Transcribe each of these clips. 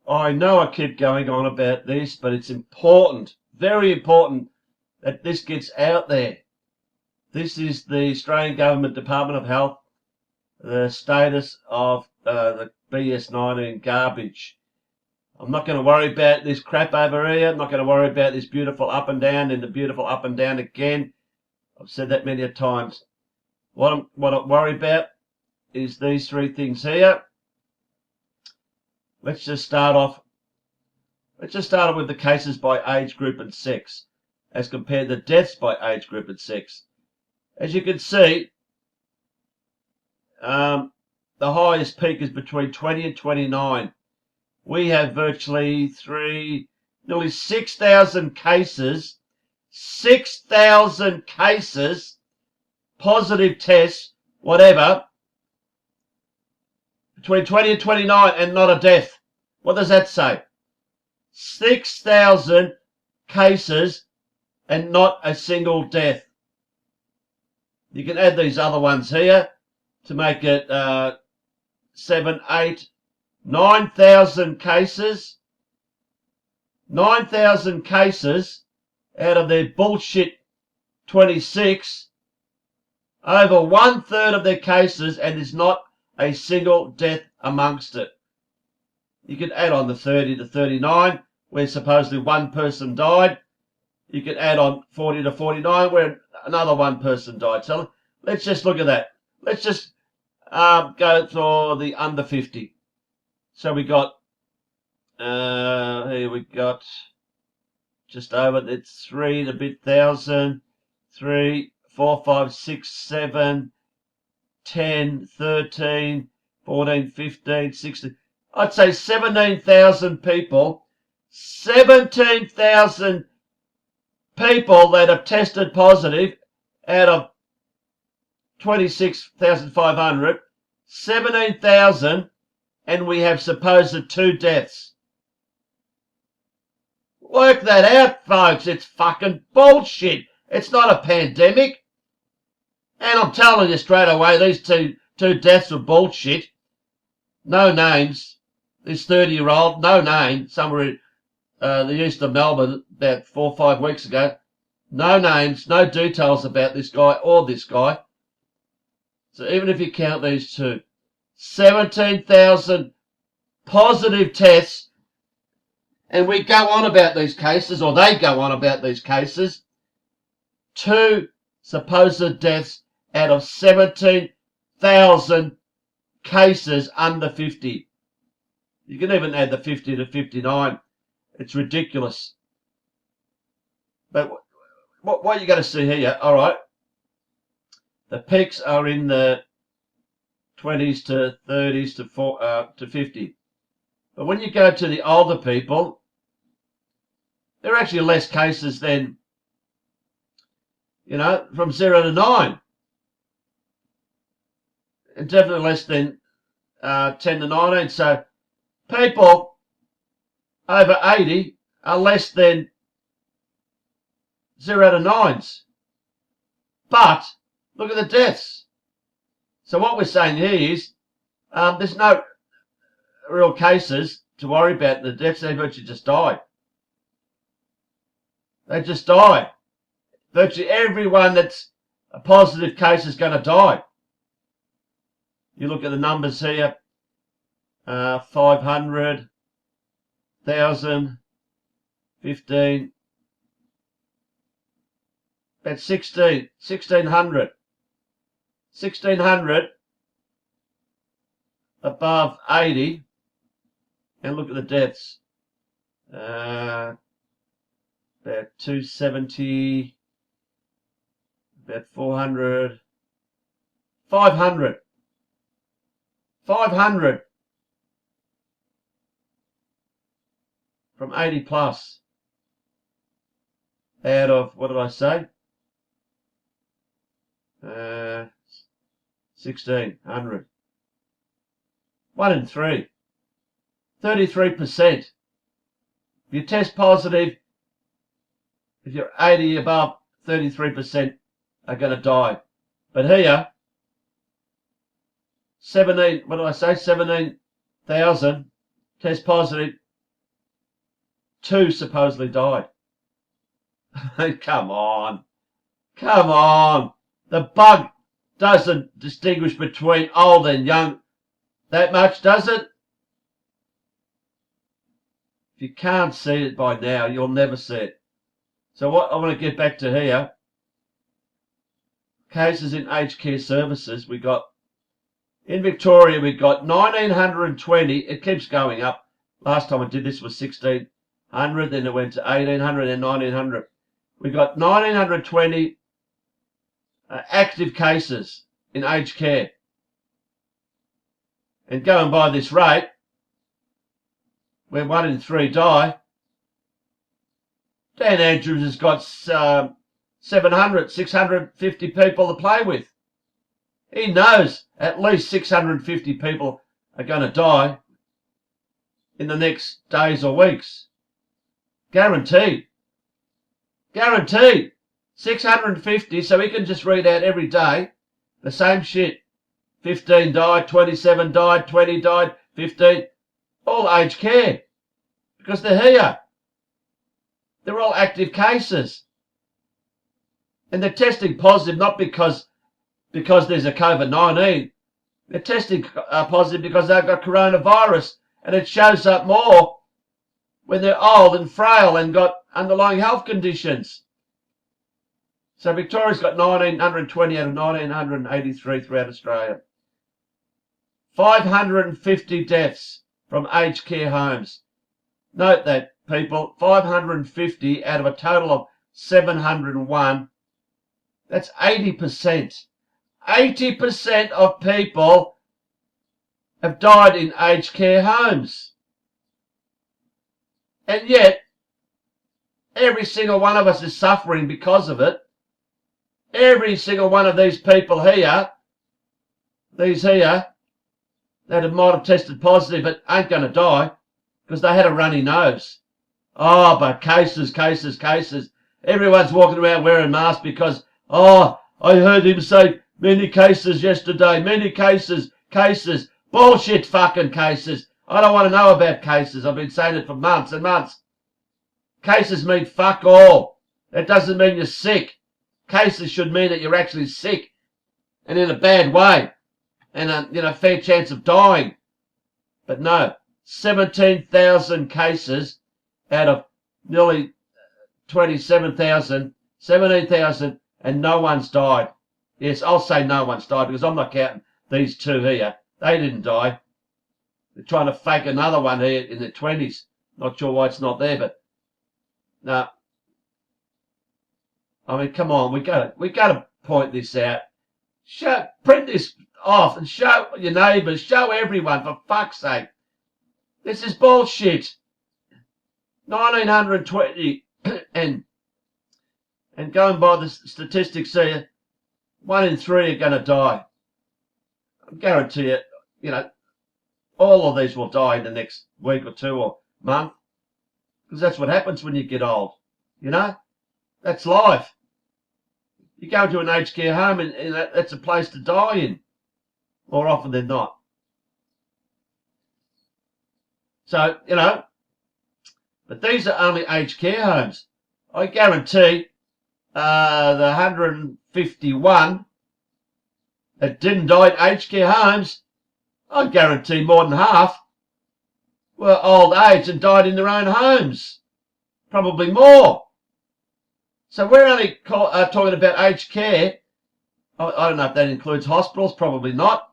I know I keep going on about this, but it's important, very important, that this gets out there. This is the Australian Government Department of Health, the status of the BS-19 garbage. I'm not going to worry about this crap over here. I'm not going to worry about this beautiful up and down and the beautiful up and down again. I've said that many times. What I worry about is these three things here. Let's just start off with the cases by age group and sex, as compared to deaths by age group and sex. As you can see, the highest peak is between 20 and 29. We have virtually nearly 6,000 cases, positive tests, whatever, between 20 and 29, and not a death. What does that say? 6,000 cases and not a single death. You can add these other ones here to make it 7, 8, 9,000 cases. 9,000 cases out of their bullshit 26. Over 1/3 of their cases, and there's not a single death amongst it. You can add on the 30 to 39, where supposedly one person died. You can add on 40 to 49, where another one person died. So let's just look at that. Let's just go for the under 50. So we got, here we got just over, it's 3 and a bit thousand, 3, 4, 5, 6, 7, 10, 13, 14, 15, 16. I'd say 17,000 people. 17,000 people that have tested positive out of 26,500. 17,000, and we have supposed 2 deaths. Work that out, folks. It's fucking bullshit. It's not a pandemic. And I'm telling you straight away, these two deaths were bullshit. No names. This 30-year-old, no name, somewhere in the east of Melbourne about 4 or 5 weeks ago. No names, no details about this guy or this guy. So even if you count these two, 17,000 positive tests, and we go on about these cases, or they go on about these cases, 2 supposed deaths out of 17,000 cases under 50. You can even add the 50 to 59. It's ridiculous. But what you got to see here, all right, the peaks are in the 20s to 30s to 50. But when you go to the older people, there are actually less cases than, from 0 to 9. And definitely less than 10 to 19. So people over 80 are less than 0 to 9s. But look at the deaths. So what we're saying here is there's no real cases to worry about. The deaths, they virtually just die. They just die. Virtually everyone that's a positive case is going to die. You look at the numbers here, 500, 1,000, 15, about 1,600. 1,600 above 80, and look at the deaths. About 270, about 400, 500. 500 from 80 plus out of, what did I say? 1,600. 1 in 3. 33%. If you test positive, if you're 80 above, 33% are going to die. But here, 17,000 test positive, 2 supposedly died. Come on. Come on. The bug doesn't distinguish between old and young that much, does it? If you can't see it by now, you'll never see it. So what I want to get back to here, cases in aged care services, we got, in Victoria, we got 1,920. It keeps going up. Last time I did this was 1,600, then it went to 1,800 and 1,900. We got 1,920 active cases in aged care. And going by this rate, where 1 in 3 die, Dan Andrews has got 700, 650 people to play with. He knows at least 650 people are going to die in the next days or weeks. Guaranteed. Guaranteed. 650, so he can just read out every day the same shit. 15 died, 27 died, 20 died, 15. All aged care. Because they're here. They're all active cases. And they're testing positive not because there's a COVID-19. They're testing positive because they've got coronavirus. And it shows up more when they're old and frail and got underlying health conditions. So Victoria's got 1,920 out of 1,983 throughout Australia. 550 deaths from aged care homes. Note that, people, 550 out of a total of 701. That's 80%. 80% of people have died in aged care homes. And yet, every single one of us is suffering because of it. Every single one of these people here, that might have tested positive but ain't going to die because they had a runny nose. Oh, but cases. Everyone's walking around wearing masks because, I heard him say many cases yesterday, many cases. Bullshit fucking cases. I don't want to know about cases. I've been saying it for months and months. Cases mean fuck all. That doesn't mean you're sick. Cases should mean that you're actually sick and in a bad way and a fair chance of dying. But no, 17,000 cases out of nearly 27,000, 17,000, and no one's died. Yes, I'll say no one's died because I'm not counting these 2 here. They didn't die. They're trying to fake another one here in their 20s. Not sure why it's not there, but no. I mean, come on, we got to point this out. Print this off and show your neighbours, show everyone, for fuck's sake. This is bullshit. 1,920 and going by the statistics here, 1 in 3 are going to die. I guarantee it. All of these will die in the next week or 2 or month. Because that's what happens when you get old. That's life. You go to an aged care home and that's a place to die in. More often than not. So, but these are only aged care homes. I guarantee the 151 that didn't die in aged care homes, I guarantee more than half were old age and died in their own homes. Probably more. So we're only talking about aged care. I don't know if that includes hospitals. Probably not.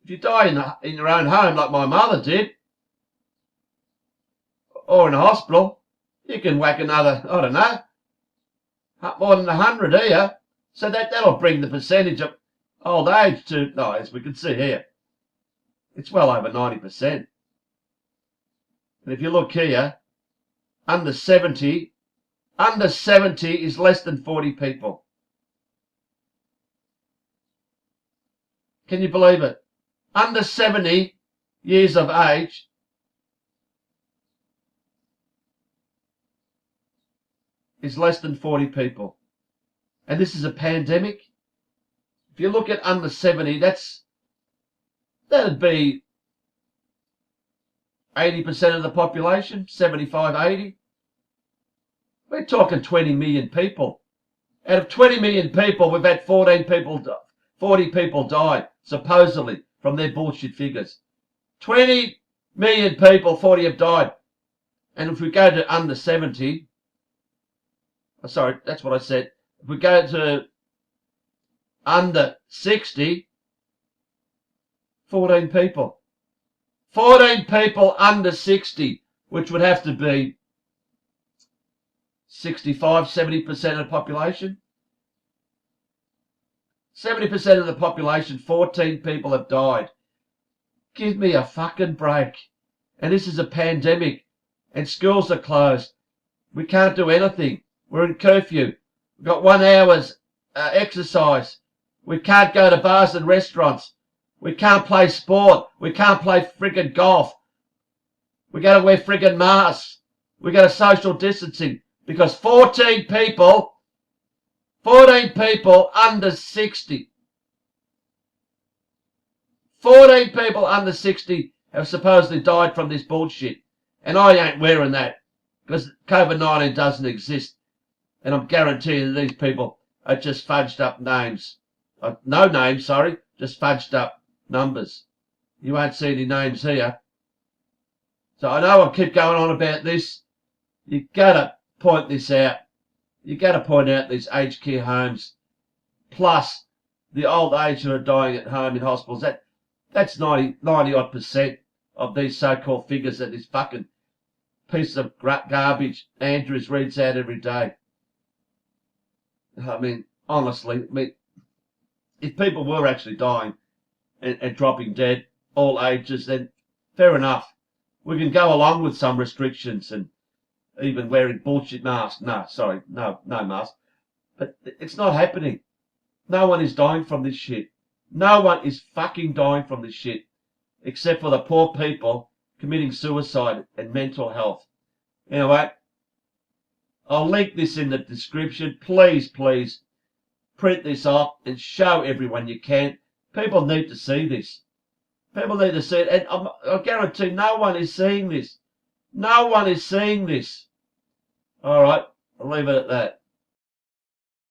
If you die in your own home like my mother did, or in a hospital, you can whack another, I don't know, more than 100 here. So that'll bring the percentage of old age to, as we can see here, it's well over 90%. And if you look here, under 70 is less than 40 people. Can you believe it? Under 70 years of age, is less than 40 people. And this is a pandemic. If you look at under 70, that'd be 80% of the population, 75, 80. We're talking 20 million people. Out of 20 million people, we've had 40 people die, supposedly, from their bullshit figures. 20 million people, 40 have died. And if we go to under 70, sorry, that's what I said. If we go to under 60, 14 people. 14 people under 60, which would have to be 65, 70% of the population. 70% of the population, 14 people have died. Give me a fucking break. And this is a pandemic. And schools are closed. We can't do anything. We're in curfew. We've got 1 hour's exercise. We can't go to bars and restaurants. We can't play sport. We can't play friggin' golf. We got to wear friggin' masks. We got to social distancing. Because 14 people under 60. 14 people under 60 have supposedly died from this bullshit. And I ain't wearing that. Because COVID-19 doesn't exist. And I'm guaranteeing that these people are just fudged up names. No names, sorry. Just fudged up numbers. You won't see any names here. So I know I keep going on about this. You got to point this out. You got to point out these aged care homes, plus the old age who are dying at home in hospitals. That's 90 odd % of these so-called figures that this fucking piece of garbage Andrews reads out every day. I mean, honestly, if people were actually dying and dropping dead, all ages, then fair enough. We can go along with some restrictions and even wearing bullshit masks. No mask. But it's not happening. No one is dying from this shit. No one is fucking dying from this shit. Except for the poor people committing suicide and mental health. Anyway, I'll link this in the description. Please, please, print this off and show everyone you can. People need to see this. People need to see it. And I guarantee no one is seeing this. No one is seeing this. All right, I'll leave it at that.